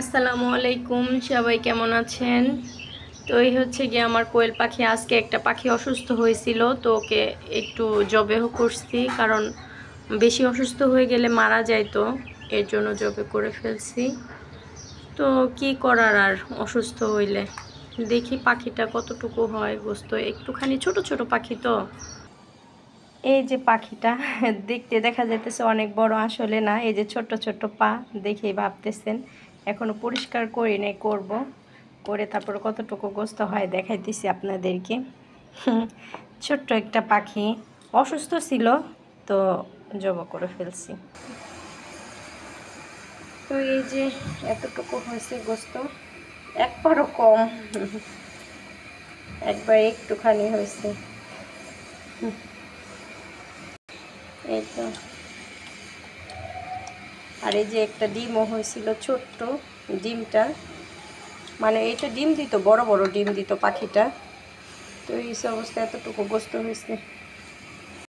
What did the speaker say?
আসসালামু আলাইকুম, সবাই কেমন আছেন? তো এই হচ্ছে গিয়ে আমার কোয়েল পাখি। আজকে একটা পাখি অসুস্থ হয়েছিল, তো ওকে একটু জবেহ করছি, কারণ বেশি অসুস্থ হয়ে গেলে মারা যায়, তো এর জন্য জবে করে ফেলছি। তো কি করার আর, অসুস্থ হইলে দেখি পাখিটা কতটুকু হয় গোস্ত। একটুখানি ছোট ছোট পাখি তো। এই যে পাখিটা দেখতে দেখা যাইতেছে অনেক বড়, আসলে না। এই যে ছোট ছোট পা, দেখেই ভাবতেছেন। এখনো পরিষ্কার করি নাই, করব। করে তারপরে কতটুকু গোস্ত হয় দেখাইতেছি আপনাদেরকে। ছোট্ট একটা পাখি অসুস্থ ছিল, তো জবা করে ফেলছি। তো এই যে এতটুকু হয়েছে গোস্ত, একবারও কম, একবার একটুখানি হয়েছে। এই তো। আর এই যে একটা ডিমও হয়েছিল, ছোট্ট ডিমটা, মানে এইটা ডিম দিত, বড় বড় ডিম দিত পাখিটা। তো এই অবস্থা এতটুকু গোস্ত হয়েছে।